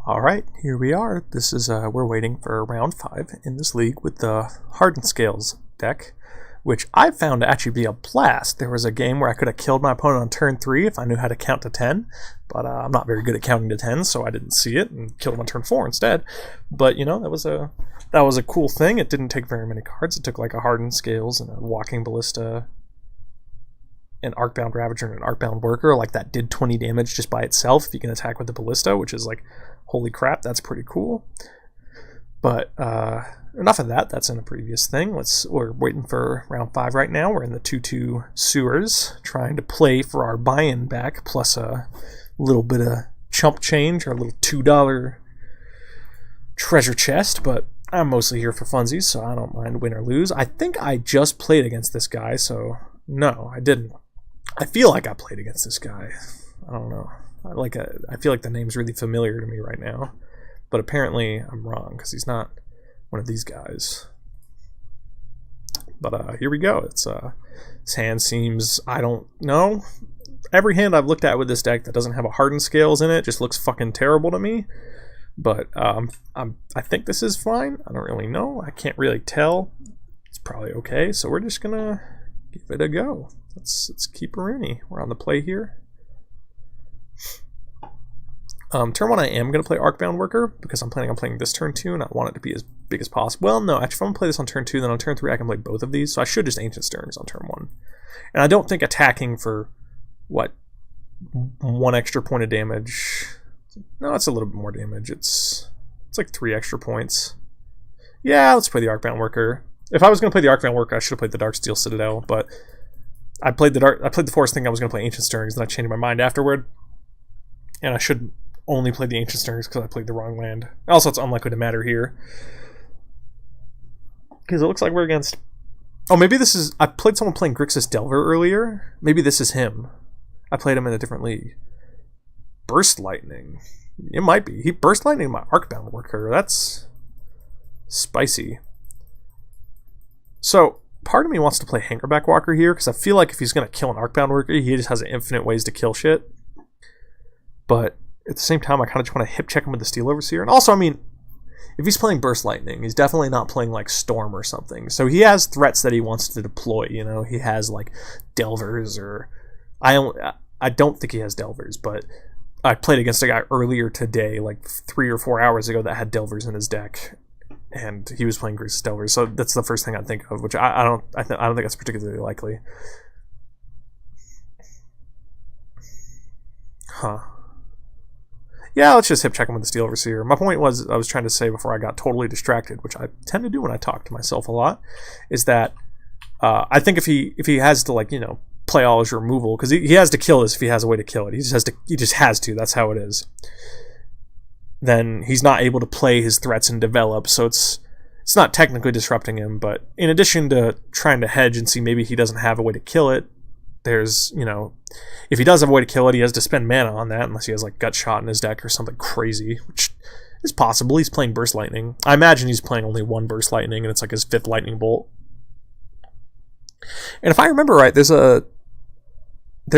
Alright, here we are. This is, we're waiting for round 5 in this league with the Hardened Scales deck, which I found to actually be a blast. There was a game where I could have killed my opponent on turn 3 if I knew how to count to 10, but I'm not very good at counting to 10, so I didn't see it and killed him on turn 4 instead. But, you know, that was a cool thing. It didn't take very many cards. It took like a Hardened Scales and a Walking Ballista, an Arcbound Ravager and an Arcbound Worker. Like, that did 20 damage just by itself if you can attack with the Ballista, which is like, holy crap, that's pretty cool. But enough of that. That's in a previous thing. We're waiting for round 5 right now. We're in the 2/2 sewers, trying to play for our buy-in back, plus a little bit of chump change, or a little $2 treasure chest, but I'm mostly here for funsies, so I don't mind win or lose. I think I just played against this guy, so no, I didn't. I feel like I played against this guy. I don't know. I feel like the name's really familiar to me right now, but apparently I'm wrong because he's not one of these guys. But here we go. His hand seems, I don't know. Every hand I've looked at with this deck that doesn't have a Hardened Scales in it just looks fucking terrible to me. But I think this is fine. I don't really know. I can't really tell. It's probably okay. So we're just gonna give it a go. Let's keep Rooney. We're on the play here. Turn 1 I am going to play Arcbound Worker because I'm planning on playing this turn 2 and I want it to be as big as possible. Well, no, actually if I'm going to play this on turn 2, then on turn 3 I can play both of these, so I should just Ancient Stirrings on turn 1. And I don't think attacking for, what, 1 extra point of damage... No, it's a little bit more damage. It's like 3 extra points. Yeah, let's play the Arcbound Worker. If I was going to play the Arcbound Worker, I should have played the Darksteel Citadel, but I played the Forest thinking I was going to play Ancient Stirrings, then I changed my mind afterward. And I should only play the Ancient Stirrings because I played the wrong land. Also, it's unlikely to matter here. Because it looks like we're against... Oh, maybe this is... I played someone playing Grixis Delver earlier. Maybe this is him. I played him in a different league. Burst Lightning. It might be. He Burst Lightning my Arcbound Worker. That's spicy. So, part of me wants to play Hangerback Walker here, because I feel like if he's going to kill an Arcbound Worker, he just has infinite ways to kill shit. But at the same time, I kind of just want to hip check him with the Steel Overseer. And also, I mean, if he's playing Burst Lightning, he's definitely not playing like Storm or something. So he has threats that he wants to deploy, you know? He has like Delvers or... I don't think he has Delvers, but I played against a guy earlier today, like 3 or 4 hours ago, that had Delvers in his deck. And he was playing Grixis Delvers, so that's the first thing I think of, which I don't think that's particularly likely. Huh. Yeah, let's just hip check him with the Steel Overseer. My point was, I was trying to say before I got totally distracted, which I tend to do when I talk to myself a lot, is that I think if he has to, like, you know, play all his removal, because he has to kill this if he has a way to kill it. He just has to. That's how it is. Then he's not able to play his threats and develop, so it's not technically disrupting him, but in addition to trying to hedge and see maybe he doesn't have a way to kill it, there's, you know, if he does have a way to kill it, he has to spend mana on that, unless he has like Gut Shot in his deck or something crazy, which is possible. He's playing Burst Lightning. I imagine he's playing only 1 Burst Lightning, and it's like his 5th Lightning Bolt. And if I remember right, there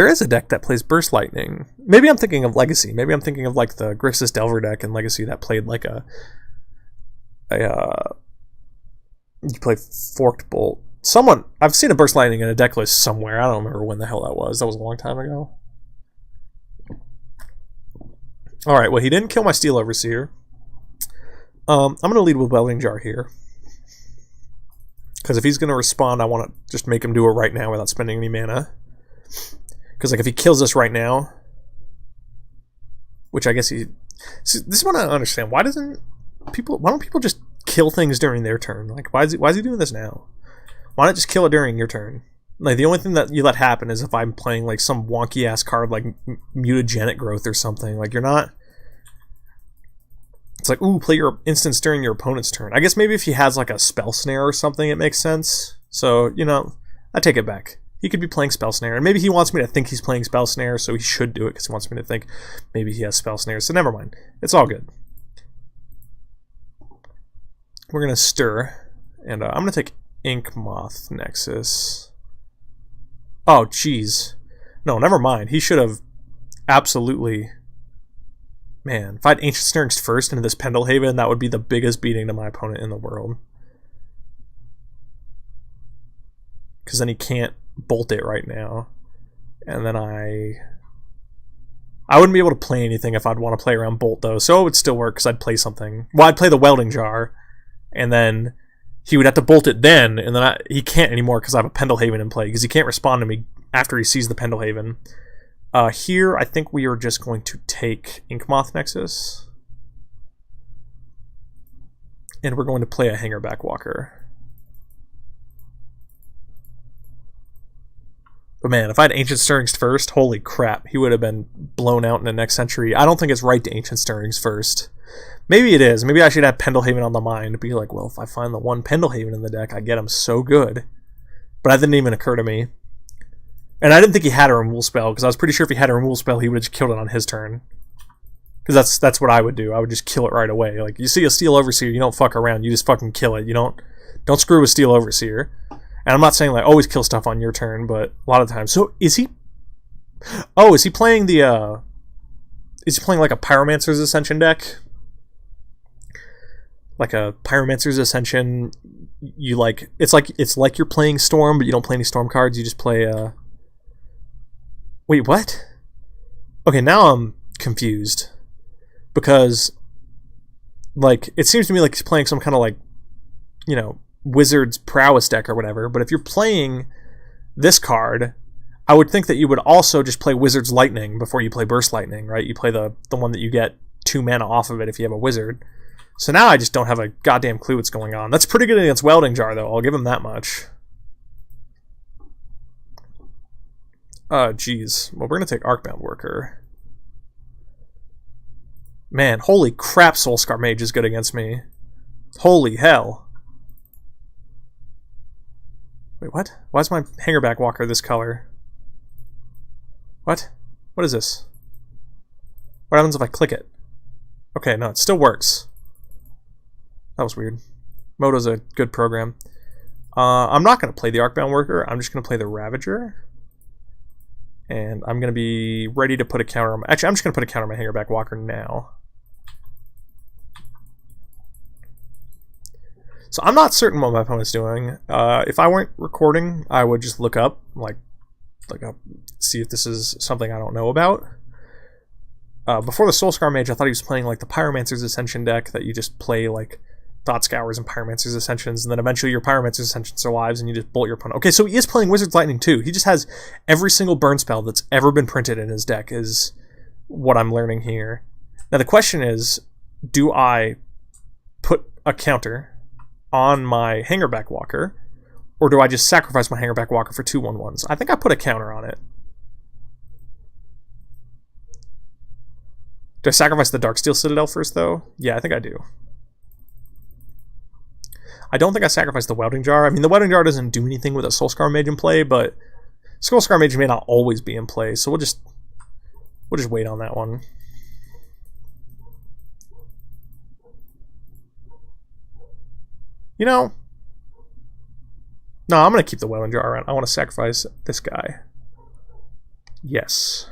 is a deck that plays Burst Lightning. Maybe I'm thinking of Legacy. Maybe I'm thinking of like the Grixis Delver deck in Legacy that played like you play Forked Bolt. I've seen a Burst Lightning in a deck list somewhere. I don't remember when the hell that was. That was a long time ago. Alright, well, he didn't kill my Steel Overseer. I'm going to lead with Welding Jar here. Because if he's going to respond, I want to just make him do it right now without spending any mana. Because, like, if he kills us right now, which I guess he... See, this is what I don't understand. Why don't people just kill things during their turn? Like, why is he doing this now? Why not just kill it during your turn? Like, the only thing that you let happen is if I'm playing, like, some wonky-ass card like Mutagenic Growth or something. Like, you're not... It's like, ooh, play your instance during your opponent's turn. I guess maybe if he has, like, a Spell Snare or something, it makes sense. So, you know, I take it back. He could be playing Spell Snare, and maybe he wants me to think he's playing Spell Snare, so he should do it because he wants me to think maybe he has Spell Snare. So never mind. It's all good. We're going to stir, and I'm going to take Ink Moth Nexus. Oh, jeez. No, never mind. He should have absolutely Man, if I had Ancient Stirrings first into this Pendelhaven, that would be the biggest beating to my opponent in the world. Because then he can't bolt it right now. And then I wouldn't be able to play anything if I'd want to play around Bolt, though. So it would still work, because I'd play something. Well, I'd play the Welding Jar, and then he would have to bolt it then, and then he can't anymore because I have a Pendelhaven in play, because he can't respond to me after he sees the Pendelhaven. Here, I think we are just going to take Inkmoth Nexus. And we're going to play a Hangerback Walker. But man, if I had Ancient Stirrings first, holy crap, he would have been blown out in the next century. I don't think it's right to Ancient Stirrings first. Maybe it is. Maybe I should have Pendelhaven on the mind to be like, well, if I find the one Pendelhaven in the deck, I get him so good. But that didn't even occur to me. And I didn't think he had a removal spell, because I was pretty sure if he had a removal spell, he would have just killed it on his turn. Because that's what I would do. I would just kill it right away. Like, you see a Steel Overseer, you don't fuck around. You just fucking kill it. You don't screw with Steel Overseer. And I'm not saying, like, always kill stuff on your turn, but a lot of times. So, is he... Oh, is he playing the, Is he playing, like, a Pyromancer's Ascension deck? Like a Pyromancer's Ascension, you, like... It's like you're playing Storm, but you don't play any Storm cards. You just play, Wait, what? Okay, now I'm confused. Because, like, it seems to me like he's playing some kind of, like, you know, Wizard's Prowess deck or whatever, but if you're playing this card, I would think that you would also just play Wizard's Lightning before you play Burst Lightning, right? You play the one that you get 2 mana off of it if you have a Wizard. So now I just don't have a goddamn clue what's going on. That's pretty good against Welding Jar, though. I'll give him that much. Geez. Well, we're going to take Arcbound Worker. Man, holy crap, Soulscar Mage is good against me. Holy hell. Wait, what? Why is my Hangerback Walker this color? What? What is this? What happens if I click it? Okay, no, it still works. That was weird. Moto's a good program. I'm not going to play the Arcbound Worker. I'm just going to play the Ravager. And I'm going to be ready to put a counter on my... Actually, I'm just going to put a counter on my Hangerback Walker now. So I'm not certain what my opponent's doing. If I weren't recording, I would just look up, see if this is something I don't know about. Before the Soulscar Mage, I thought he was playing like the Pyromancer's Ascension deck that you just play like Thought Scours and Pyromancer's Ascensions, and then eventually your Pyromancer's Ascension survives and you just bolt your opponent. Okay, so he is playing Wizard's Lightning too. He just has every single burn spell that's ever been printed in his deck is what I'm learning here. Now the question is, do I put a counter on my Hangerback Walker, or do I just sacrifice my Hangerback Walker for 2/1/1s? I think I put a counter on it. Do I sacrifice the Darksteel Citadel first, though? Yeah, I think I do. I don't think I sacrificed the Welding Jar. I mean, the Welding Jar doesn't do anything with a Soulscar Mage in play, but Soulscar Mage may not always be in play, so we'll just wait on that one. You know, no, I'm going to keep the Welding Jar around. I want to sacrifice this guy. Yes.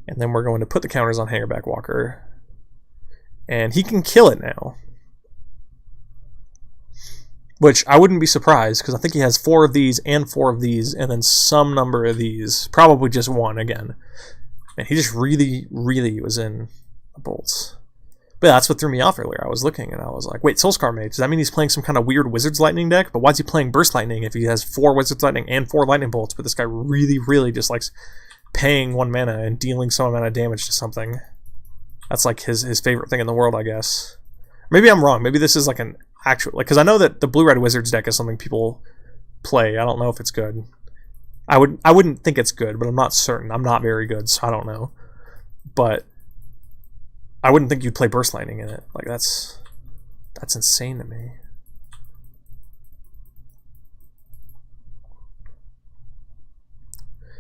And then we're going to put the counters on Hangerback Walker. And he can kill it now. Which I wouldn't be surprised, because I think he has 4 of these and 4 of these, and then some number of these. Probably just 1 again. And he just really, really was in the bolts. But that's what threw me off earlier. I was looking and I was like, wait, Soulscar Mage, does that mean he's playing some kind of weird Wizard's Lightning deck? But why is he playing Burst Lightning if he has 4 Wizard's Lightning and 4 Lightning Bolts? But this guy really, really just likes paying 1 mana and dealing some amount of damage to something. That's like his favorite thing in the world, I guess. Maybe I'm wrong. Maybe this is like an actual... because I know that the Blue-Red Wizards deck is something people play. I don't know if it's good. I wouldn't think it's good, but I'm not certain. I'm not very good, so I don't know. But I wouldn't think you'd play Burst Lightning in it. Like, that's insane to me.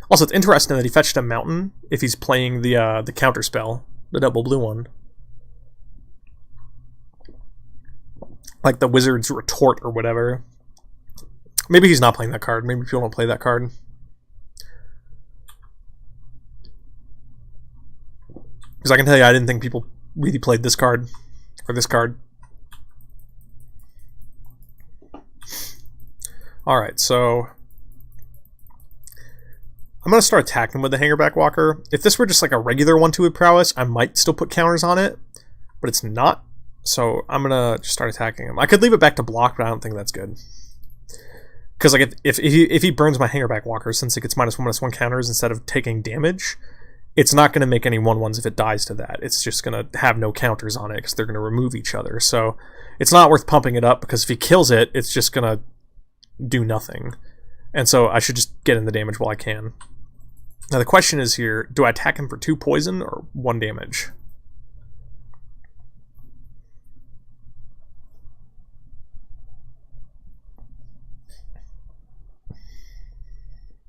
Also, it's interesting that he fetched a Mountain if he's playing the counter spell, the double blue one. Like the Wizard's Retort or whatever. Maybe he's not playing that card. Maybe people don't play that card. Because I can tell you I didn't think people really played this card, or this card. Alright, so I'm going to start attacking with the Hangerback Walker. If this were just like a regular 1-2 with prowess, I might still put counters on it, but it's not. So I'm going to just start attacking him. I could leave it back to block, but I don't think that's good. Because like if he burns my Hangerback Walker, since it gets -1/-1 counters instead of taking damage, it's not going to make any 1/1s if it dies to that. It's just going to have no counters on it because they're going to remove each other. So it's not worth pumping it up, because if he kills it, it's just going to do nothing. And so I should just get in the damage while I can. Now the question is here, do I attack him for 2 poison or 1 damage?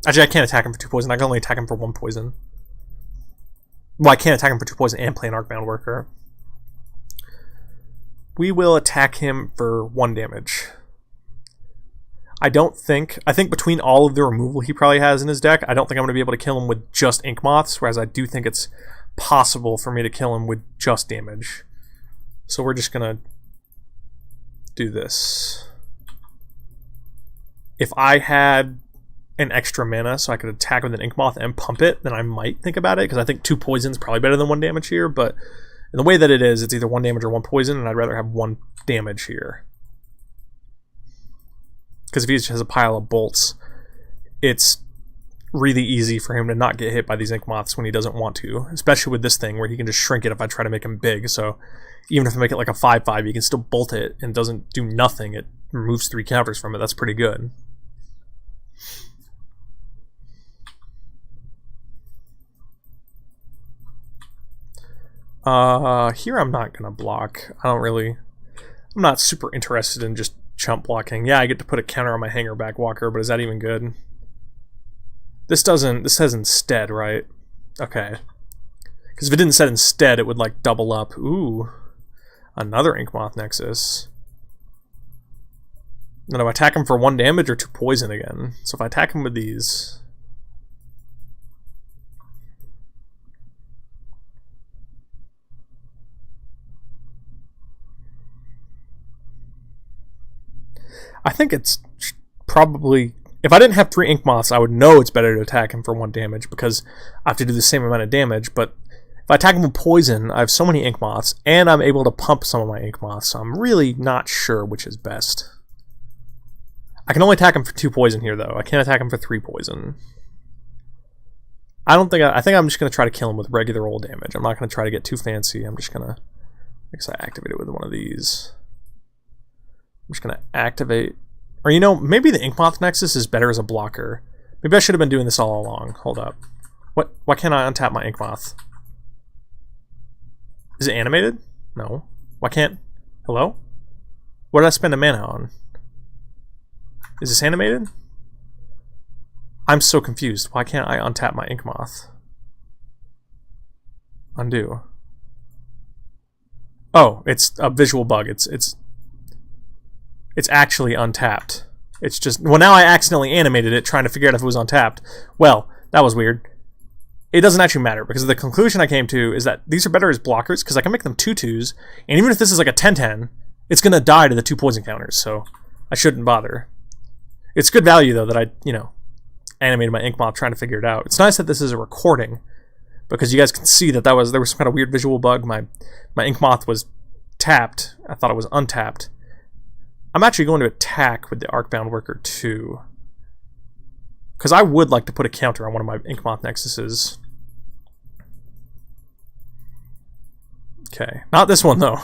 Actually, I can't attack him for 2 poison. I can only attack him for 1 poison. Well, I can't attack him for 2 poison and play an Arcbound Worker. We will attack him for 1 damage. I think between all of the removal he probably has in his deck, I don't think I'm going to be able to kill him with just Ink Moths, whereas I do think it's possible for me to kill him with just damage. So we're just going to do this. If I had an extra mana so I could attack with an Ink Moth and pump it, then I might think about it, because I think 2 poisons probably better than 1 damage here, but in the way that it is, it's either 1 damage or 1 poison, and I'd rather have 1 damage here. Because if he just has a pile of bolts, it's really easy for him to not get hit by these Ink Moths when he doesn't want to, especially with this thing where he can just shrink it if I try to make him big. So even if I make it like a 5/5, you can still bolt it and doesn't do nothing. It removes 3 counters from it. That's pretty good. Here I'm not gonna block. I'm not super interested in just chump blocking. Yeah, I get to put a counter on my Hangerback Walker, but is that even good? This says instead, right? Okay. Because if it didn't say instead, it would like double up. Ooh. Another Ink Moth Nexus. Now do I attack him for 1 damage or 2 poison again? So if I attack him with these... I think it's probably... If I didn't have 3 Ink Moths, I would know it's better to attack him for 1 damage, because I have to do the same amount of damage, but if I attack him with poison, I have so many Ink Moths, and I'm able to pump some of my Ink Moths, so I'm really not sure which is best. I can only attack him for 2 poison here, though. I can't attack him for 3 poison. I think I'm just going to try to kill him with regular old damage. I'm not going to try to get too fancy. I'm just going to... I guess I activate it with one of these. I'm just going to activate... Or, you know, maybe the Ink Moth Nexus is better as a blocker. Maybe I should have been doing this all along. Hold up. What? Why can't I untap my Ink Moth? Is it animated? No. Why can't... Hello? What did I spend a mana on? Is this animated? I'm so confused. Why can't I untap my Ink Moth? Undo. Oh, it's a visual bug. It's actually untapped. It's just... Well, now I accidentally animated it trying to figure out if it was untapped. Well, that was weird. It doesn't actually matter, because the conclusion I came to is that these are better as blockers, because I can make them 2/2s, and even if this is like a 10/10, it's going to die to the 2 poison counters, so I shouldn't bother. It's good value, though, that I, you know, animated my Ink Moth trying to figure it out. It's nice that this is a recording, because you guys can see that there was some kind of weird visual bug. My Ink Moth was tapped. I thought it was untapped. I'm actually going to attack with the Arcbound Worker too, because I would like to put a counter on one of my Ink Moth Nexuses. Okay, not this one though.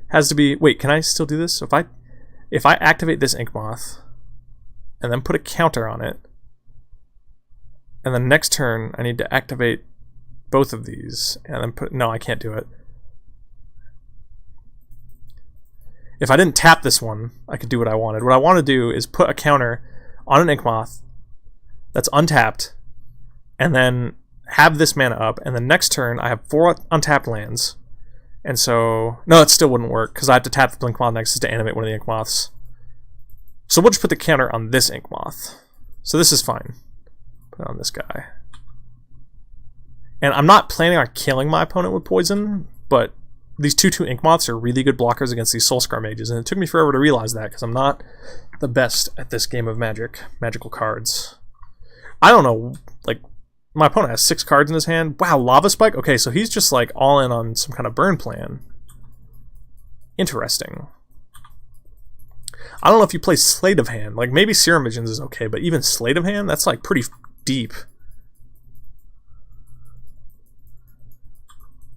Has to be... Wait, can I still do this? So if I activate this Ink Moth and then put a counter on it, and then next turn I need to activate both of these and then put... No, I can't do it. If I didn't tap this one, I could do what I wanted. What I want to do is put a counter on an Ink Moth that's untapped, and then have this mana up, and then next turn I have 4 untapped lands. And so... No, it still wouldn't work, because I have to tap the Ink Moth Nexus to animate one of the Ink Moths. So we'll just put the counter on this Ink Moth. So this is fine. Put it on this guy. And I'm not planning on killing my opponent with poison, but these 2/2 Ink Moths are really good blockers against these Soulscar mages, and it took me forever to realize that, because I'm not the best at this game of magical cards. I don't know, like, my opponent has 6 cards in his hand. Wow, Lava Spike? Okay, so he's just, like, all in on some kind of burn plan. Interesting. I don't know if you play Sleight of Hand. Like, maybe Serum Visions is okay, but even Sleight of Hand? That's, like, pretty deep.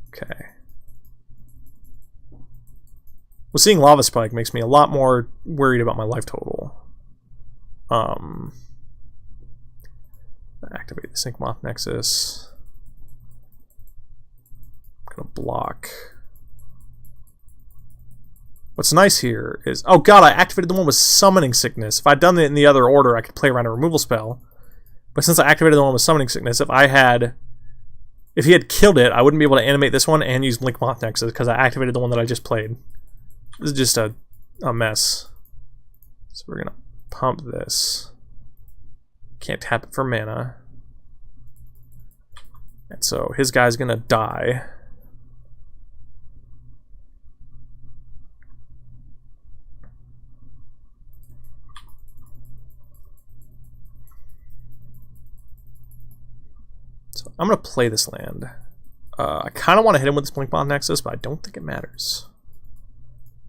Okay. Well, seeing Lava Spike makes me a lot more worried about my life total. Activate the Ink Moth Nexus. I'm gonna block. What's nice here is, oh god, I activated the one with Summoning Sickness. If I'd done it in the other order, I could play around a removal spell. But since I activated the one with Summoning Sickness, if he had killed it, I wouldn't be able to animate this one and use Ink Moth Nexus because I activated the one that I just played. This is just a mess. So we're gonna pump this. Can't tap it for mana. And so his guy's gonna die. So I'm gonna play this land. I kind of want to hit him with this Ink Moth Nexus, but I don't think it matters.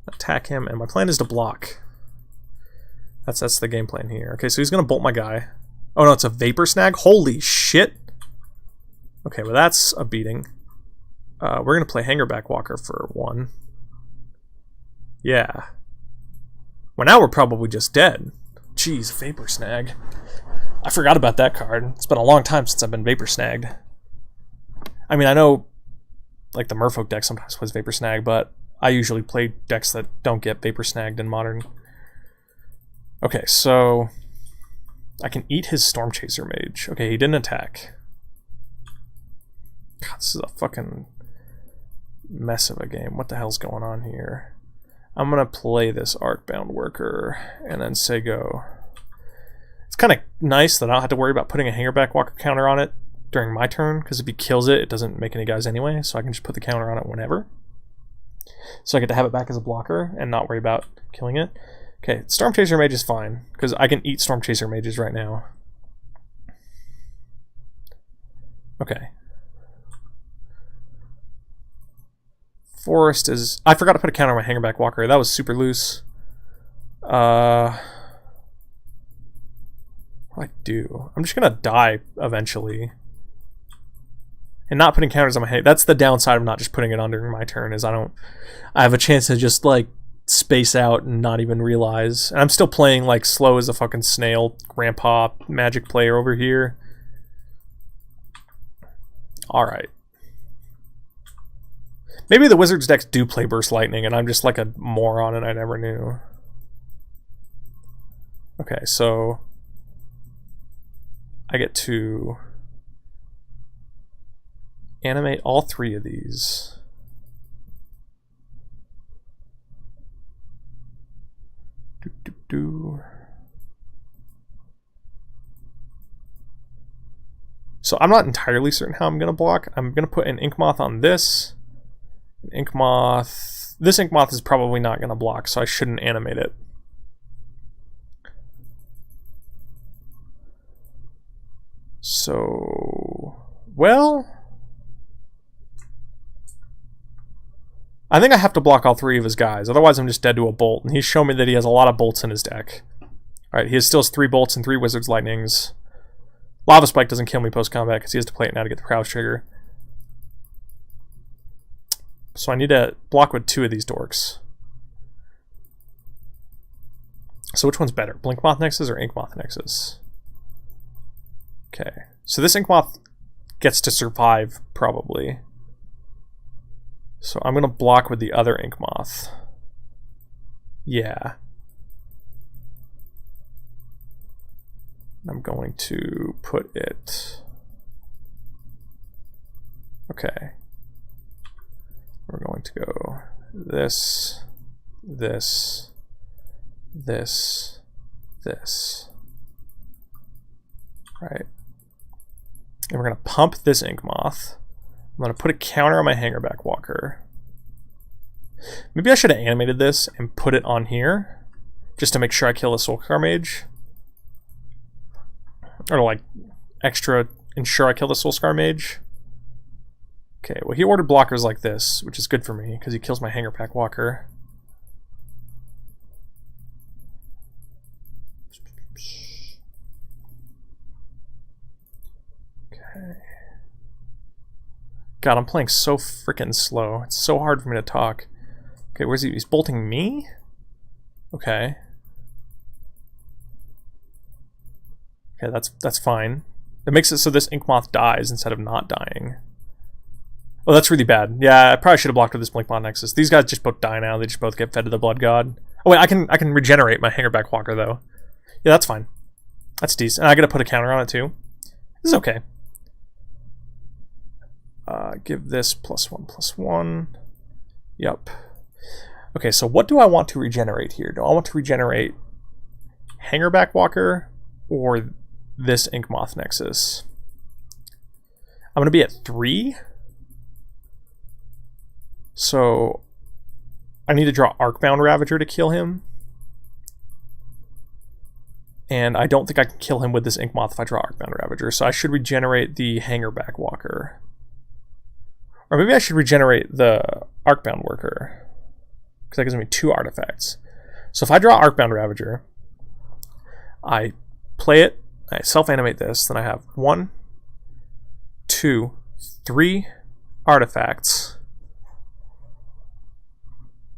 Attack him, and my plan is to block. That's the game plan here. Okay, so he's gonna bolt my guy. Oh no, it's a Vapor Snag? Holy shit! Okay, well that's a beating. We're gonna play Hangerback Walker for 1. Yeah. Well, now we're probably just dead. Jeez, Vapor Snag. I forgot about that card. It's been a long time since I've been Vapor Snagged. I mean, I know, like, the Merfolk deck sometimes plays Vapor Snag, but I usually play decks that don't get Vapor Snagged in Modern. Okay, so I can eat his Storm Chaser Mage. Okay, he didn't attack. God, this is a fucking mess of a game. What the hell's going on here? I'm gonna play this Arcbound Worker and then say go. It's kind of nice that I don't have to worry about putting a Hangerback Walker counter on it during my turn, because if he kills it, it doesn't make any guys anyway, so I can just put the counter on it whenever. So I get to have it back as a blocker and not worry about killing it. Okay, Storm Chaser Mage is fine, because I can eat Storm Chaser Mages right now. Okay. Forest is... I forgot to put a counter on my Hangerback Walker. That was super loose. What do I do? I'm just gonna die eventually. And not putting counters on my head. That's the downside of not just putting it on during my turn, is I have a chance to just, like, space out and not even realize. And I'm still playing, like, slow as a fucking snail, grandpa Magic player over here. Alright. Maybe the Wizards decks do play Burst Lightning, and I'm just like a moron and I never knew. Okay, so I get to animate all 3 of these. So I'm not entirely certain how I'm going to block. I'm going to put an Ink Moth on this. Ink Moth. This Ink Moth is probably not going to block, so I shouldn't animate it. So, well, I think I have to block all 3 of his guys, otherwise I'm just dead to a bolt, and he's shown me that he has a lot of bolts in his deck. Alright, he still has 3 bolts and 3 Wizard's Lightnings. Lava Spike doesn't kill me post-combat because he has to play it now to get the crouch trigger. So I need to block with 2 of these dorks. So which one's better, Blink Moth Nexus or Ink Moth Nexus? Okay, so this Ink Moth gets to survive, probably. So I'm going to block with the other Ink Moth. Yeah. I'm going to put it... Okay. We're going to go this, this, this, this. Right. And we're going to pump this Ink Moth. I'm going to put a counter on my Hangerback Walker. Maybe I should have animated this and put it on here, just to make sure I kill a Soulcar Mage. Or to, like, extra ensure I kill the Soulcar Mage. Okay, well he ordered blockers like this, which is good for me, because he kills my Hangerback Walker. Okay. God, I'm playing so freaking slow. It's so hard for me to talk. Okay, where's he? He's bolting me? Okay. Okay, that's fine. It makes it so this Ink Moth dies instead of not dying. Oh, that's really bad. Yeah, I probably should have blocked with this Blinkbot Nexus. These guys just both die now. They just both get fed to the Blood God. Oh wait, I can regenerate my Hangerback Walker though. Yeah, that's fine. That's decent. And I gotta put a counter on it too. This is okay. Give this +1/+1. Yep. Okay, so what do I want to regenerate here? Do I want to regenerate Hangerback Walker or this Ink Moth Nexus? I'm gonna be at 3. So I need to draw Arcbound Ravager to kill him. And I don't think I can kill him with this Ink Moth if I draw Arcbound Ravager, so I should regenerate the Hangerback Walker. Or maybe I should regenerate the Arcbound Worker, because that gives me 2 artifacts. So if I draw Arcbound Ravager, I play it, I self-animate this, then I have 1, 2, 3 artifacts.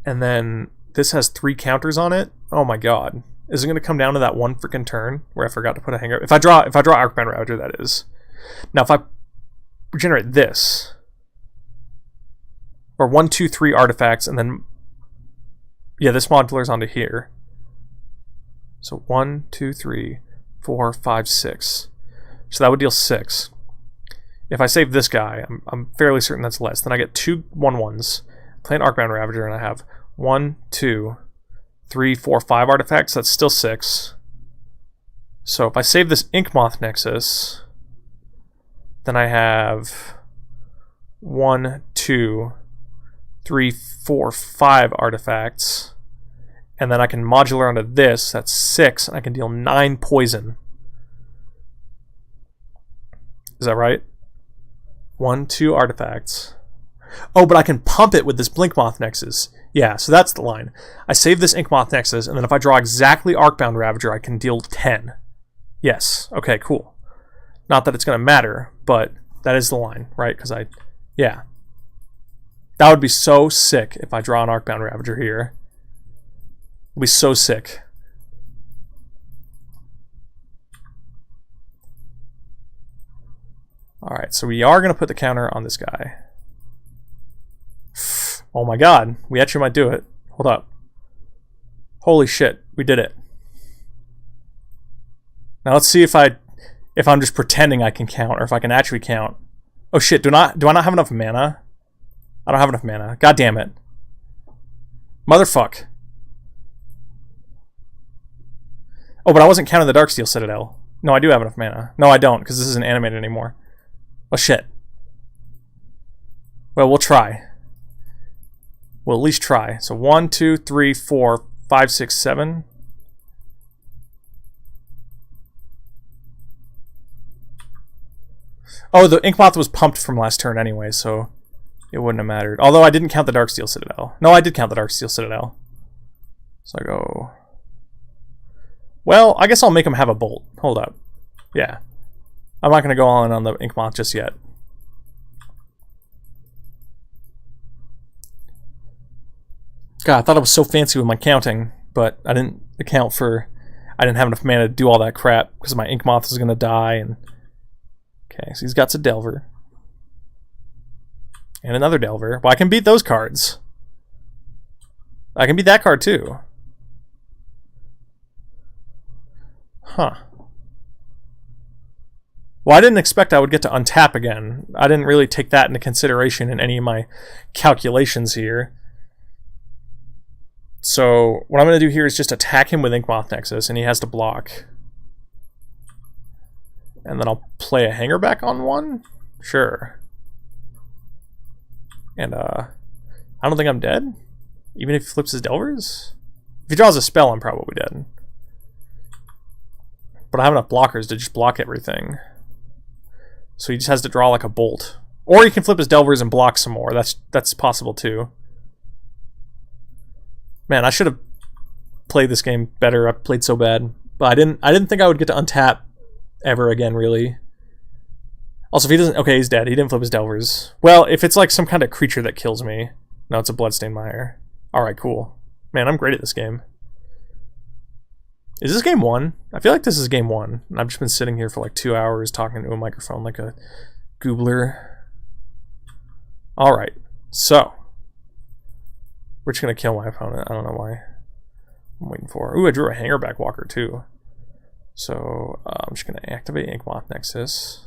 And then this has 3 counters on it. Oh my god. Is it going to come down to that one freaking turn where I forgot to put a hanger? If I draw Arcbound Ravager, that is. Now if I regenerate this, or 1, 2, 3 artifacts, and then yeah, this modular's onto here. So 1, 2, 3, 4, 5, 6. So that would deal 6. If I save this guy, I'm fairly certain that's less. Then I get 2 1/1s, play an Arcbound Ravager, and I have 1, 2, 3, 4, 5 artifacts. That's still 6. So if I save this Ink Moth Nexus, then I have 1, 2, 3, 4, 5 artifacts. And then I can modular onto this. That's 6. And I can deal 9 poison. Is that right? 1, 2 artifacts. Oh, but I can pump it with this Blink Moth Nexus. Yeah, so that's the line. I save this Ink Moth Nexus, and then if I draw exactly Arcbound Ravager, I can deal 10. Yes. Okay, cool. Not that it's going to matter, but that is the line, right? Because yeah. That would be so sick if I draw an Arcbound Ravager here. It would be so sick. Alright, so we are going to put the counter on this guy. Oh my god, we actually might do it. Hold up. Holy shit, we did it. Now let's see if I'm just pretending I can count, or if I can actually count. Oh shit, do I not have enough mana? I don't have enough mana. God damn it. Motherfuck. Oh, but I wasn't counting the Darksteel Citadel. No, I do have enough mana. No, I don't, because this isn't animated anymore. Oh shit. Well, we'll try. We'll at least try. So 1, 2, 3, 4, 5, 6, 7. Oh, the Ink Moth was pumped from last turn anyway, so it wouldn't have mattered. Although I didn't count the Darksteel Citadel. No, I did count the Darksteel Citadel. So I go... Well, I guess I'll make him have a bolt. Hold up. Yeah. I'm not going to go all in on the Ink Moth just yet. God, I thought I was so fancy with my counting, but I didn't account for... I didn't have enough mana to do all that crap, because my Ink Moth was going to die, and... Okay, so he's got a Delver. And another Delver. Well, I can beat those cards. I can beat that card, too. Huh. Well, I didn't expect I would get to untap again. I didn't really take that into consideration in any of my calculations here. So, what I'm going to do here is just attack him with Ink Moth Nexus, and he has to block. And then I'll play a Hangerback on one? Sure. And I don't think I'm dead. Even if he flips his Delvers? If he draws a spell, I'm probably dead. But I have enough blockers to just block everything. So he just has to draw like a bolt. Or he can flip his Delvers and block some more. That's possible too. Man, I should have played this game better. I played so bad. But I didn't think I would get to untap ever again, really. Also, if he doesn't... Okay, he's dead. He didn't flip his Delvers. Well, if it's like some kind of creature that kills me... No, it's a Bloodstained Mire. Alright, cool. Man, I'm great at this game. Is this game 1? I feel like this is game 1. And I've just been sitting here for like 2 hours talking to a microphone like a goobler. Alright, so. We're just going to kill my opponent. I don't know why. I'm waiting for... Ooh, I drew a Hangerback Walker too. So, I'm just going to activate Inkmoth Nexus.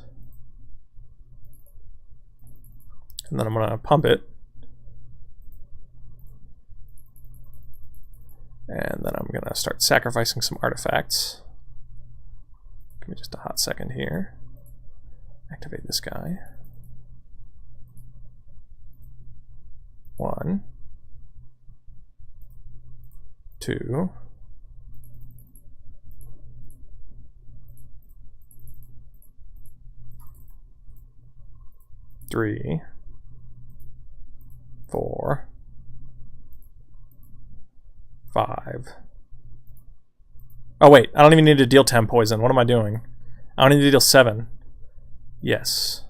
And then I'm going to pump it. And then I'm going to start sacrificing some artifacts. Give me just a hot second here. Activate this guy. 1, 2, 3, 4, 5. Oh wait, I don't even need to deal 10 poison. What am I doing? I don't need to deal 7. Yes.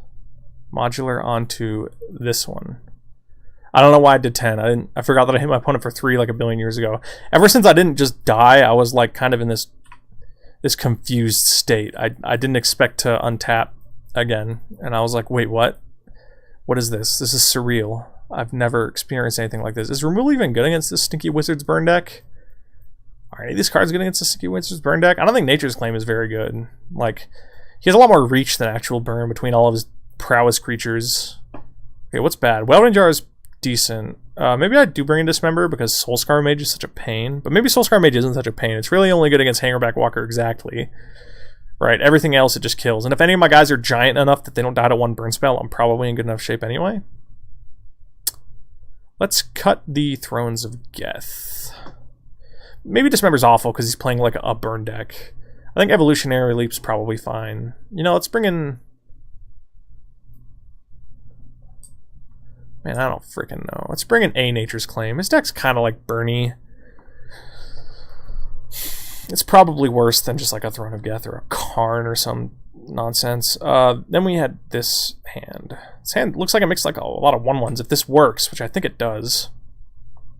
Modular onto this one. I don't know why I did 10. I forgot that I hit my opponent for 3 like a billion years ago. Ever since I didn't just die, I was like kind of in this confused state. I didn't expect to untap again. And I was like, wait, what? What is this? This is surreal. I've never experienced anything like this. Is removal even good against this Stinky Wizard's Burn deck? Are any of these cards good against the Stinky Wizard's Burn deck? I don't think Nature's Claim is very good. Like, he has a lot more reach than actual burn between all of his prowess creatures. Okay, what's bad? Welding Jar is decent. Maybe I do bring in Dismember because Soulscar Mage is such a pain. But maybe Soulscar Mage isn't such a pain. It's really only good against Hangerback Walker exactly. Right, everything else it just kills. And if any of my guys are giant enough that they don't die to 1 burn spell, I'm probably in good enough shape anyway. Let's cut the Thrones of Geth. Maybe Dismember's awful because he's playing like a burn deck. I think Evolutionary Leap's probably fine. You know, let's bring in... Man, I don't freaking know. Let's bring in a Nature's Claim. His deck's kind of like Burny. It's probably worse than just like a Throne of Geth or a Karn or some nonsense. Then we had this hand. This hand looks like it makes like a lot of 1/1s. If this works, which I think it does.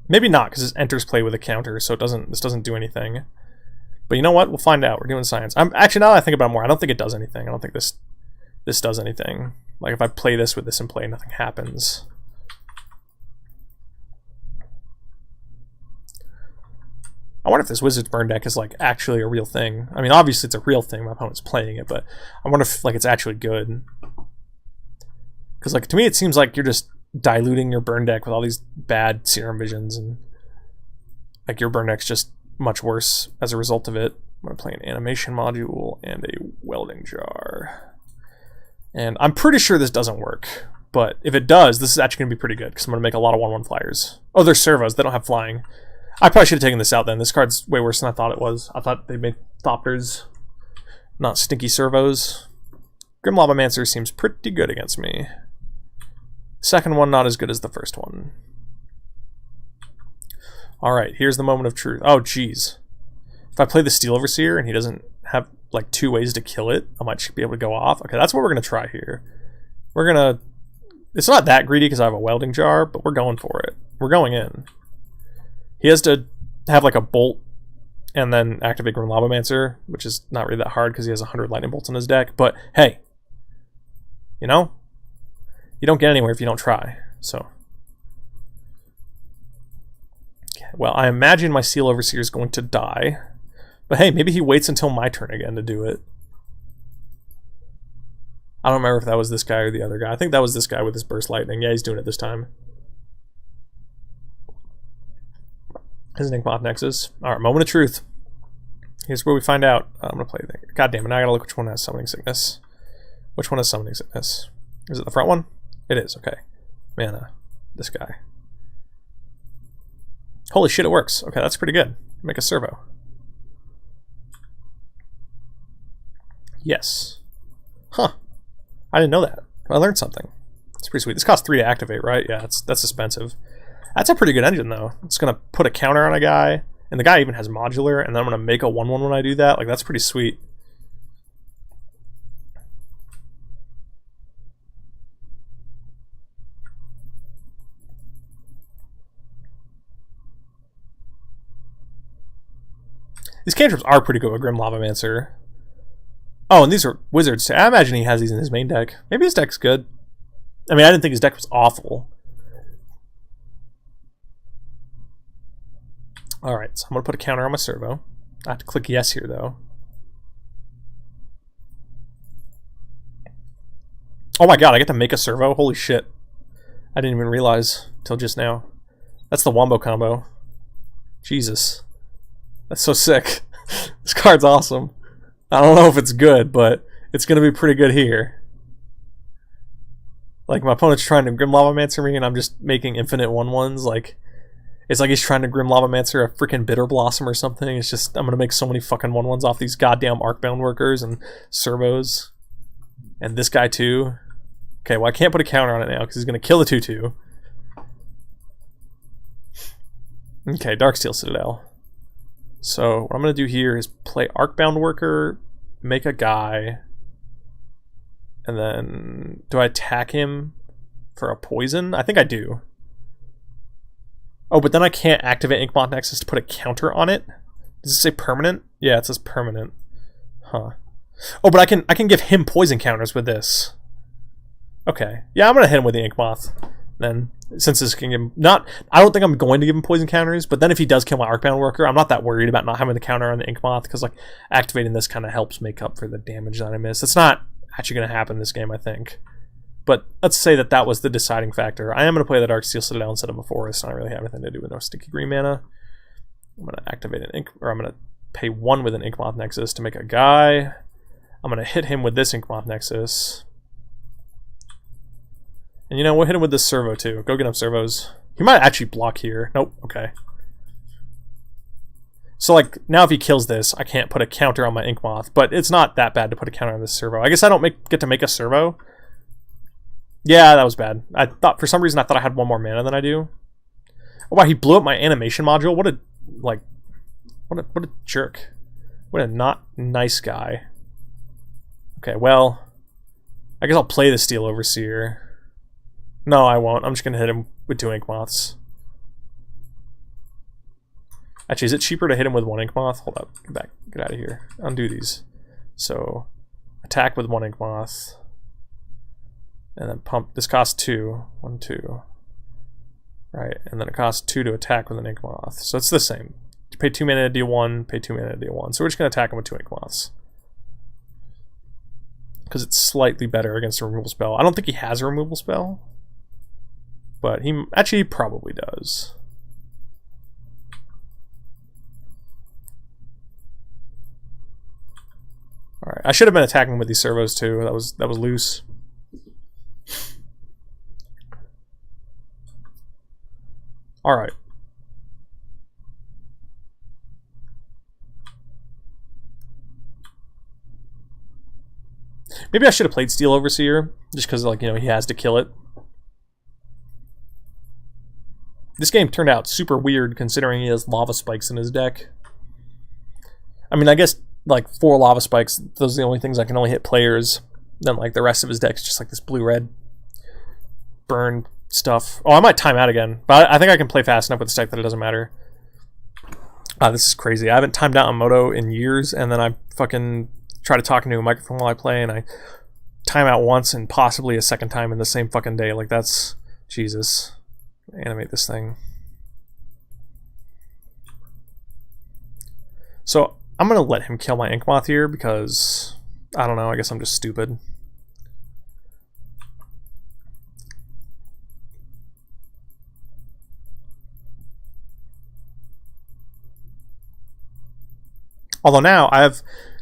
Maybe not, because it enters play with a counter, so this doesn't do anything. But you know what? We'll find out. We're doing science. Actually, now that I think about it more, I don't think it does anything. I don't think this does anything. Like if I play this with this in play, nothing happens. I wonder if this Wizard's Burn deck is like actually a real thing. I mean, obviously it's a real thing. My opponent's playing it, but I wonder if like it's actually good. Because like to me, it seems like you're just diluting your burn deck with all these bad Serum Visions, and like your burn deck's just much worse as a result of it. I'm gonna play an Animation Module and a Welding Jar, and I'm pretty sure this doesn't work. But if it does, this is actually gonna be pretty good because I'm gonna make a lot of 1/1 flyers. Oh, they're servos. They don't have flying. I probably should have taken this out then. This card's way worse than I thought it was. I thought they made Thopters, not stinky servos. Grim Lavamancer seems pretty good against me. Second one, not as good as the first one. Alright, here's the moment of truth. Oh, jeez. If I play the Steel Overseer and he doesn't have like 2 ways to kill it, I might be able to go off. Okay, that's what we're going to try here. We're going to... It's not that greedy because I have a Welding Jar, but we're going for it. We're going in. He has to have like a bolt and then activate Grim Lavamancer, which is not really that hard because he has 100 lightning bolts in his deck. But hey, you know, you don't get anywhere if you don't try. So, well, I imagine my Steel Overseer is going to die, but hey, maybe he waits until my turn again to do it. I don't remember if that was this guy or the other guy. I think that was this guy with his Burst Lightning. Yeah, he's doing it this time. His Inkmoth Nexus. Alright, moment of truth. Here's where we find out. I'm gonna play the... God damn it, now I gotta look which one has Summoning Sickness. Which one has Summoning Sickness? Is it the front one? It is, okay. Mana. this guy. Holy shit, it works. Okay, that's pretty good. Make a servo. Yes. Huh. I didn't know that. I learned something. It's pretty sweet. This costs 3 to activate, right? Yeah, that's expensive. That's a pretty good engine, though. It's going to put a counter on a guy, and the guy even has modular, and then I'm going to make a 1/1 when I do that. Like, that's pretty sweet. These cantrips are pretty good with Grim Lavamancer. Oh, and these are wizards too. I imagine he has these in his main deck. Maybe his deck's good. I mean, I didn't think his deck was awful. Alright, so I'm going to put a counter on my servo. I have to click yes here, though. Oh my god, I get to make a servo? Holy shit. I didn't even realize till just now. That's the Wombo combo. Jesus. That's so sick. This card's awesome. I don't know if it's good, but it's going to be pretty good here. Like, my opponent's trying to Grim Lavamancer me, and I'm just making infinite 1/1s. Like, it's like he's trying to Grim Lavamancer a freaking Bitter Blossom or something. It's just, I'm going to make so many fucking 1/1s off these goddamn Arcbound Workers and servos. And this guy, too. Okay, well, I can't put a counter on it now, because he's going to kill the 2/2. Okay, Darksteel Citadel. So what I'm going to do here is play Arcbound Worker, make a guy, and then do I attack him for a poison? I think I do. Oh, but then I can't activate Inkmoth Nexus to put a counter on it? Does it say permanent? Yeah, it says permanent. Huh. Oh, but I can give him poison counters with this. Okay. Yeah, I'm going to hit him with the Inkmoth then. Since this can give him I don't think I'm going to give him poison counters, but then if he does kill my Arcbound Worker, I'm not that worried about not having the counter on the Inkmoth, because like activating this kind of helps make up for the damage that I missed. It's not actually going to happen this game, I think. But let's say that was the deciding factor. I am going to play the Darksteel Citadel instead of a Forest. I don't really have anything to do with no sticky green mana. I'm going to activate I'm going to pay 1 with an Inkmoth Nexus to make a guy. I'm going to hit him with this Inkmoth Nexus. And you know, we'll hit him with this servo too. Go get him, servos. He might actually block here. Nope, okay. So like, now if he kills this, I can't put a counter on my Inkmoth, but it's not that bad to put a counter on this servo. I guess I don't get to make a servo. Yeah, that was bad. For some reason I thought I had 1 more mana than I do. Oh wow, he blew up my animation module. What a jerk. What a not nice guy. Okay, well, I guess I'll play the Steel Overseer. No, I won't. I'm just gonna hit him with 2 Inkmoths. Actually, is it cheaper to hit him with 1 Inkmoth? Hold up. Get back. Get out of here. Undo these. So, attack with 1 Inkmoth. And then pump. This costs 2. 1, 2. Right. And then it costs 2 to attack with an Inkmoth. So it's the same. You pay 2 mana to deal 1, pay 2 mana to deal 1. So we're just going to attack him with 2 Inkmoths. Because it's slightly better against a removal spell. I don't think he has a removal spell. But he actually probably does. Alright, I should have been attacking with these servos too. That was loose. Alright. Maybe I should have played Steel Overseer, just because, like, you know, he has to kill it. This game turned out super weird considering he has lava spikes in his deck. I mean, I guess like 4 lava spikes, those are the only things I can only hit players. Then like the rest of his deck is just like this blue-red burn stuff. Oh, I might time out again, but I think I can play fast enough with this deck that it doesn't matter. This is crazy. I haven't timed out on Moto in years, and then I fucking try to talk into a microphone while I play, and I time out once and possibly a second time in the same fucking day. Like, that's Jesus. Animate this thing. So I'm gonna let him kill my Inkmoth here because I don't know, I guess I'm just stupid. Although now I have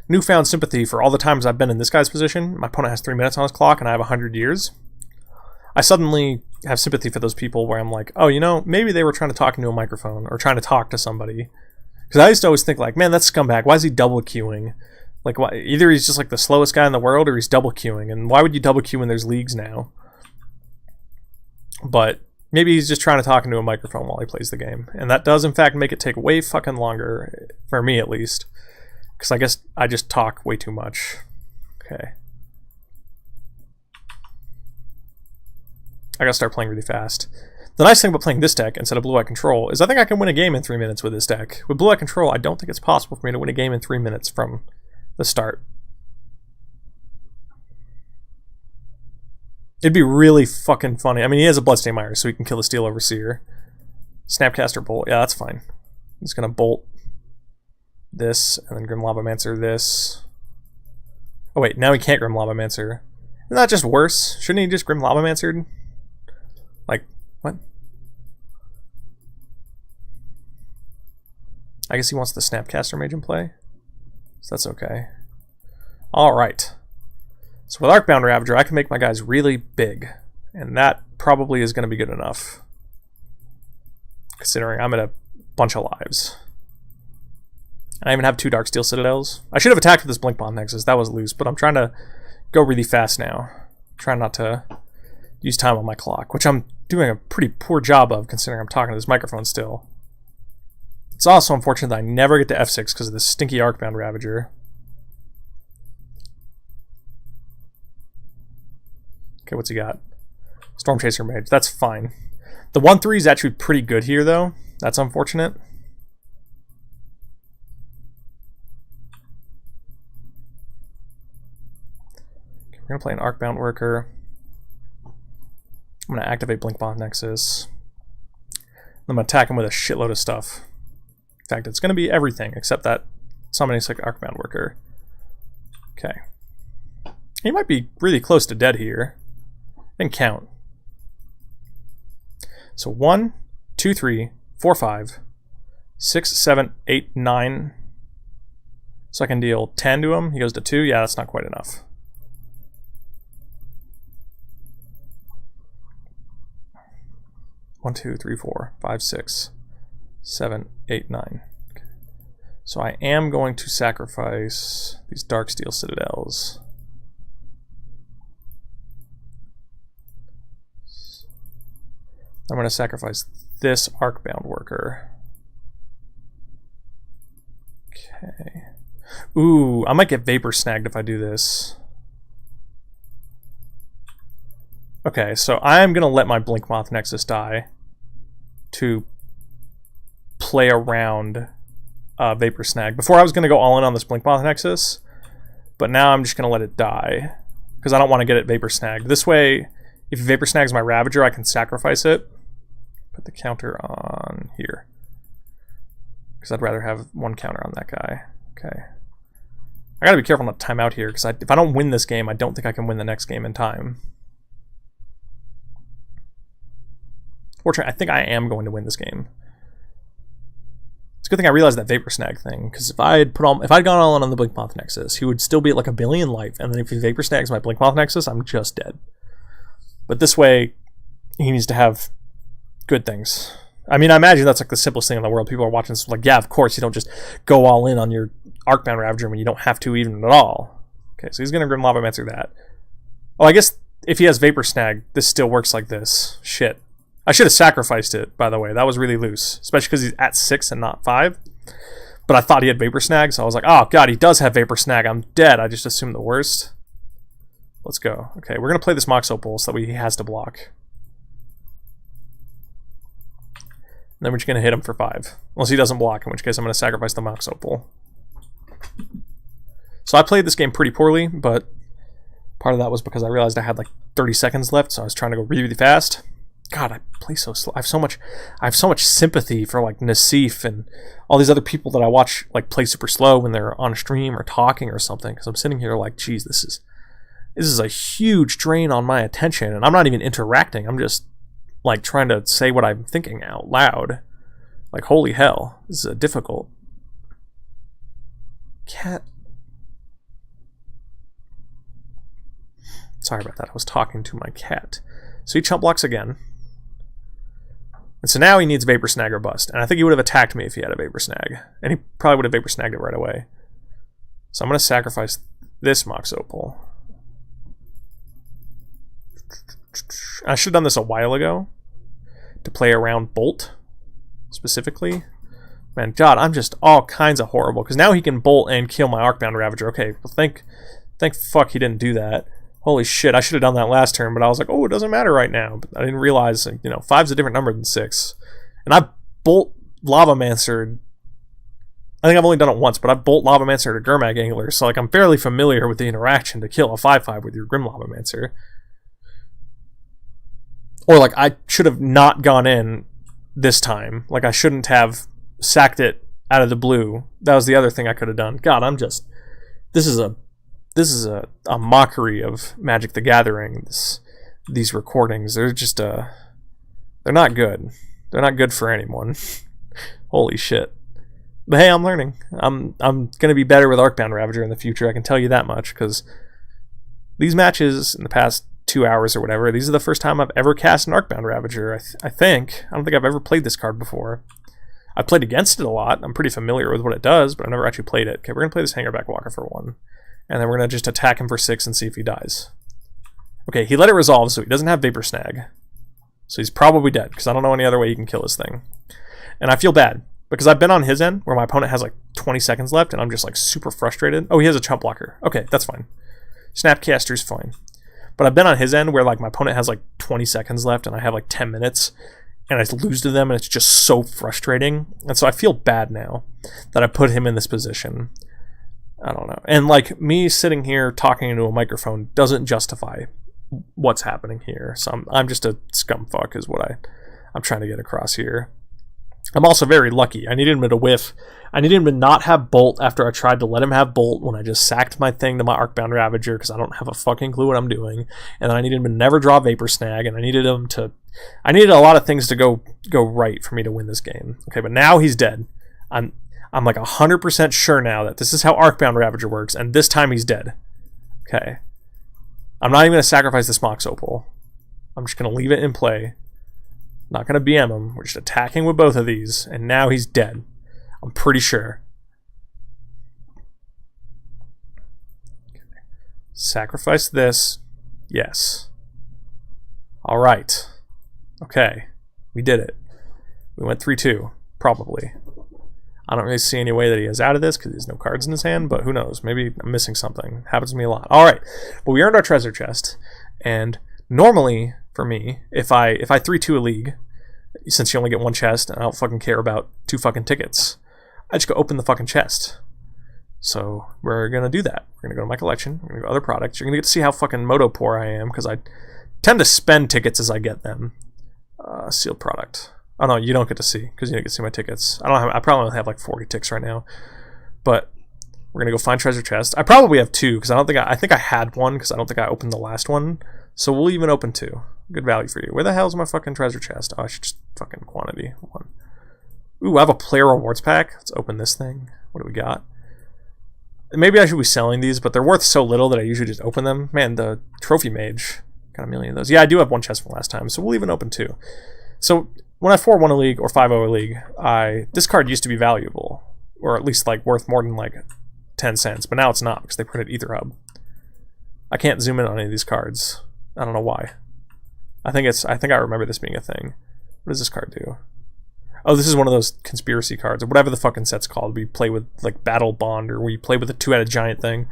newfound sympathy for all the times I've been in this guy's position. My opponent has 3 minutes on his clock and I have 100 years. I suddenly have sympathy for those people where I'm like, oh, you know, maybe they were trying to talk into a microphone or trying to talk to somebody. Because I used to always think like, man, that's scumbag. Why is he double queuing? Like, why, either he's just like the slowest guy in the world or he's double queuing. And why would you double queue when there's leagues now? But maybe he's just trying to talk into a microphone while he plays the game. And that does, in fact, make it take way fucking longer, for me at least. Because I guess I just talk way too much. Okay. I gotta start playing really fast. The nice thing about playing this deck instead of Blue Eye Control is I think I can win a game in 3 minutes with this deck. With Blue Eye Control, I don't think it's possible for me to win a game in 3 minutes from the start. It'd be really fucking funny. I mean, he has a Bloodstained Mire, so he can kill the Steel Overseer. Snapcaster Bolt, yeah, that's fine. He's gonna bolt this, and then Grim Lavamancer this. Oh wait, now he can't Grim Lavamancer. Isn't that just worse? Shouldn't he just Grim Lavamancer? Like, what? I guess he wants the Snapcaster Mage in play, so that's okay. Alright. So with Arcbound Ravager, I can make my guys really big, and that probably is going to be good enough, considering I'm at a bunch of lives. And I even have 2 Darksteel Citadels. I should have attacked with this Blinkbomb Nexus, that was loose, but I'm trying to go really fast now. Trying not to use time on my clock, which I'm doing a pretty poor job of, considering I'm talking to this microphone still. It's also unfortunate that I never get to F6 because of this stinky Arcbound Ravager. Okay, what's he got? Storm Chaser Mage. That's fine. The 1/3 is actually pretty good here, though. That's unfortunate. Okay, we're going to play an Arcbound Worker. I'm going to activate Blinkbomb Nexus. I'm going to attack him with a shitload of stuff. In fact, it's going to be everything except that summoning sick Arcbound Worker. Okay. He might be really close to dead here. And count. So 1, 2, 3, 4, 5, 6, 7, 8, 9. So I can deal 10 to him. He goes to 2. Yeah, that's not quite enough. One, 2, 3, 4, 5, 6, 7, 8, 9. Okay. So I am going to sacrifice these Darksteel Citadels. I'm going to sacrifice this Arcbound Worker. Okay. Ooh, I might get Vapor Snagged if I do this. Okay, so I'm going to let my Blinkmoth Nexus die to play around Vapor Snag. Before I was going to go all in on this Blinkmoth Nexus, but now I'm just going to let it die because I don't want to get it Vapor Snagged. This way, if he Vapor Snags my Ravager, I can sacrifice it. Put the counter on here. Because I'd rather have one counter on that guy. Okay. I gotta be careful not to time out here, because if I don't win this game, I don't think I can win the next game in time. Fortunately, I think I am going to win this game. It's a good thing I realized that Vapor Snag thing, because if I'd gone all in on the Blinkmoth Nexus, he would still be at like 1 billion life, and then if he Vapor Snags my Blinkmoth Nexus, I'm just dead. But this way, he needs to have good things. I mean, I imagine that's like the simplest thing in the world. People are watching this like, yeah, of course, you don't just go all in on your Arcbound Ravager when you don't have to even at all. Okay, so he's going to Grim Lavamancer that. Oh, I guess if he has Vapor Snag, this still works like this. Shit. I should have sacrificed it, by the way. That was really loose. Especially because he's at 6 and not 5. But I thought he had Vapor Snag, so I was like, oh god, he does have Vapor Snag. I'm dead. I just assumed the worst. Let's go. Okay, we're going to play this Mox Opal so that he has to block. And then we're just going to hit him for 5. Unless he doesn't block, in which case I'm going to sacrifice the Mox Opal. So I played this game pretty poorly, but part of that was because I realized I had like 30 seconds left, so I was trying to go really, really fast. God, I play so slow. I have so much sympathy for like Nassif and all these other people that I watch like play super slow when they're on stream or talking or something, because I'm sitting here like, geez, this is a huge drain on my attention, and I'm not even interacting. I'm just like trying to say what I'm thinking out loud. Like, holy hell, this is difficult. Cat. Sorry about that. I was talking to my cat. So he chump blocks again. And so now he needs Vapor Snag or Bust. And I think he would have attacked me if he had a Vapor Snag. And he probably would have Vapor Snagged it right away. So I'm going to sacrifice this Mox Opal. I should have done this a while ago to play around Bolt specifically. Man, God, I'm just all kinds of horrible. Because now he can Bolt and kill my Arcbound Ravager. Okay, well, thank fuck he didn't do that. Holy shit, I should have done that last turn, but I was like, oh, it doesn't matter right now. But I didn't realize, you know, 5's a different number than 6. And I Bolt Lavamancer. I think I've only done it once, but I Bolt Lavamancer to Gurmag Angler, so like I'm fairly familiar with the interaction to kill a 5/5 with your Grim Lavamancer. Or like I should have not gone in this time. Like I shouldn't have sacked it out of the blue. That was the other thing I could have done. God, I'm just... This is a mockery of Magic the Gathering. These recordings, they're just they're not good. They're not good for anyone. Holy shit. But hey, I'm learning. I'm gonna be better with Arcbound Ravager in the future. I can tell you that much, because these matches in the past 2 hours or whatever, these are the first time I've ever cast an Arcbound Ravager. I think. I don't think I've ever played this card before. I've played against it a lot. I'm pretty familiar with what it does, but I've never actually played it. Okay, we're gonna play this Hangerback Walker for 1. And then we're going to just attack him for 6 and see if he dies. Okay, he let it resolve, so he doesn't have Vapor Snag. So he's probably dead, because I don't know any other way you can kill this thing. And I feel bad, because I've been on his end, where my opponent has like 20 seconds left, and I'm just like super frustrated. Oh, he has a chump blocker. Okay, that's fine. Snapcaster's fine. But I've been on his end, where like my opponent has like 20 seconds left, and I have like 10 minutes, and I lose to them, and it's just so frustrating. And so I feel bad now that I put him in this position. I don't know. And like me sitting here talking into a microphone doesn't justify what's happening here. So I'm just a scumfuck is what I'm trying to get across here. I'm also very lucky. I needed him to whiff. I needed him to not have Bolt after I tried to let him have Bolt when I just sacked my thing to my Arcbound Ravager because I don't have a fucking clue what I'm doing. And then I needed him to never draw Vapor Snag, and I needed a lot of things to go right for me to win this game. Okay, but now he's dead. I'm like 100% sure now that this is how Arcbound Ravager works, and this time he's dead. Okay. I'm not even going to sacrifice this Mox Opal. I'm just going to leave it in play. Not going to BM him. We're just attacking with both of these, and now he's dead. I'm pretty sure. Okay. Sacrifice this. Yes. Alright. Okay. We did it. We went 3-2. Probably. I don't really see any way that he is out of this because he has no cards in his hand, but who knows? Maybe I'm missing something. Happens to me a lot. All right, but we earned our treasure chest, and normally for me, if I 3-2 a league, since you only get one chest, and I don't fucking care about 2 fucking tickets, I just go open the fucking chest. So we're gonna do that. We're gonna go to my collection. We're gonna go to other products. You're gonna get to see how fucking moto poor I am because I tend to spend tickets as I get them. Sealed product. Oh no, you don't get to see because you don't get to see my tickets. I probably only have like 40 ticks right now. But we're gonna go find treasure chest. I probably have 2 because I think I had one because I don't think I opened the last one. So we'll even open 2. Good value for you. Where the hell's my fucking treasure chest? Oh, I should just fucking quantity 1. Ooh, I have a player rewards pack. Let's open this thing. What do we got? Maybe I should be selling these, but they're worth so little that I usually just open them. Man, the trophy mage got a million of those. Yeah, I do have 1 chest from last time, so we'll even open 2. So when I 4-1 a league or 5-0 a league, this card used to be valuable, or at least like worth more than like 10 cents, but now it's not because they printed Ether Hub. I can't zoom in on any of these cards. I don't know why. I think I remember this being a thing. What does this card do? Oh, this is one of those conspiracy cards, or whatever the fucking set's called. We play with like Battle Bond, or we play with a 2-headed giant thing.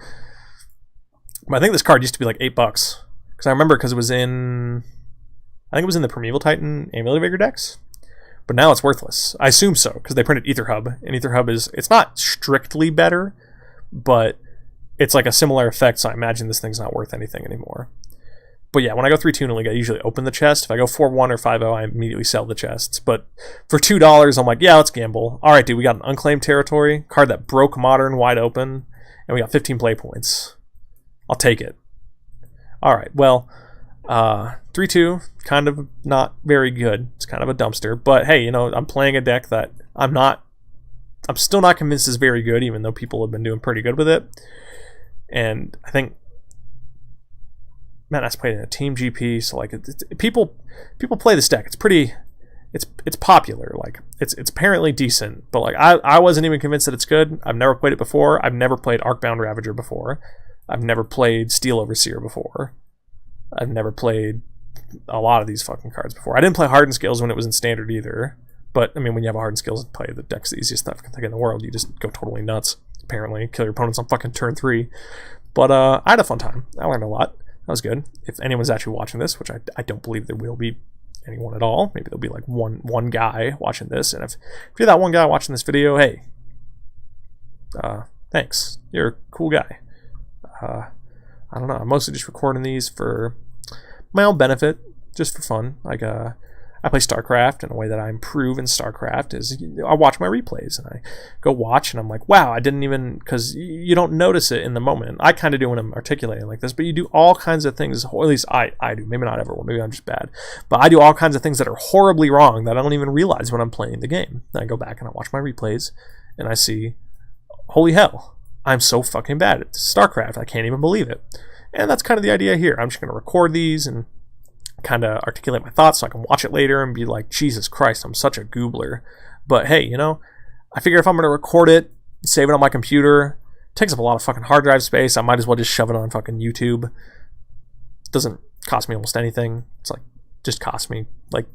But I think this card used to be like $8 because I remember because it was in. I think it was in the Primeval Titan Amulet Vigor decks, but now it's worthless. I assume so, because they printed Ether Hub, and Ether Hub it's not strictly better, but it's like a similar effect, so I imagine this thing's not worth anything anymore. But yeah, when I go 3-2 in a league, I usually open the chest. If I go 4-1 or 5-0, I immediately sell the chests. But for $2, I'm like, yeah, let's gamble. All right, dude, we got an Unclaimed Territory, card that broke Modern wide open, and we got 15 play points. I'll take it. All right, well... 3-2, kind of not very good. It's kind of a dumpster, but hey, you know, I'm playing a deck that I'm still not convinced is very good, even though people have been doing pretty good with it. And I think man, I played in a team GP, so like people play this deck. It's pretty, it's popular. Like it's apparently decent, but like I wasn't even convinced that it's good. I've never played it before. I've never played Arcbound Ravager before. I've never played Steel Overseer before. I've never played a lot of these fucking cards before. I didn't play Hardened Scales when it was in Standard either. But I mean, when you have a Hardened Scales and play, the deck's the easiest stuff in the world. You just go totally nuts. Apparently, kill your opponents on fucking turn 3. But I had a fun time. I learned a lot. That was good. If anyone's actually watching this, which I don't believe there will be anyone at all, maybe there'll be like one guy watching this. And if you're that one guy watching this video, hey, thanks. You're a cool guy. I don't know. I'm mostly just recording these for my own benefit, just for fun. Like I play StarCraft, and a way that I improve in StarCraft is I watch my replays, and I go watch, and I'm like, wow, I didn't even, because you don't notice it in the moment. I kind of do when I'm articulating like this, but you do all kinds of things, or at least I do, maybe not everyone, maybe I'm just bad, but I do all kinds of things that are horribly wrong that I don't even realize when I'm playing the game. And I go back and I watch my replays, and I see, holy hell, I'm so fucking bad at StarCraft, I can't even believe it. And that's kind of the idea here. I'm just going to record these and kind of articulate my thoughts so I can watch it later and be like, Jesus Christ, I'm such a goobler. But hey, you know, I figure if I'm going to record it, save it on my computer, it takes up a lot of fucking hard drive space. I might as well just shove it on fucking YouTube. It doesn't cost me almost anything. It's like, just cost me like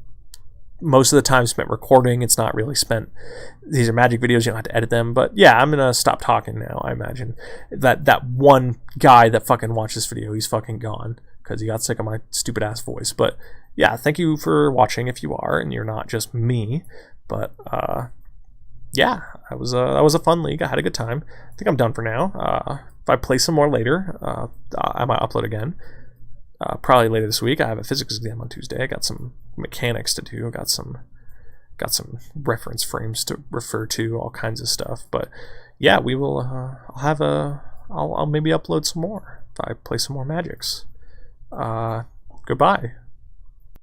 most of the time spent recording. It's not really spent. These are Magic videos. You don't have to edit them. But yeah, I'm going to stop talking now. I imagine that one guy that fucking watched this video, he's fucking gone, because he got sick of my stupid ass voice. But yeah, thank you for watching if you are, and you're not just me. But yeah, that was a fun league. I had a good time. I think I'm done for now. If I play some more later, I might upload again. Probably later this week. I have a physics exam on Tuesday. I got some mechanics to do. Got some reference frames to refer to, all kinds of stuff. But yeah, we will. I'll maybe upload some more if I play some more Magics. Goodbye.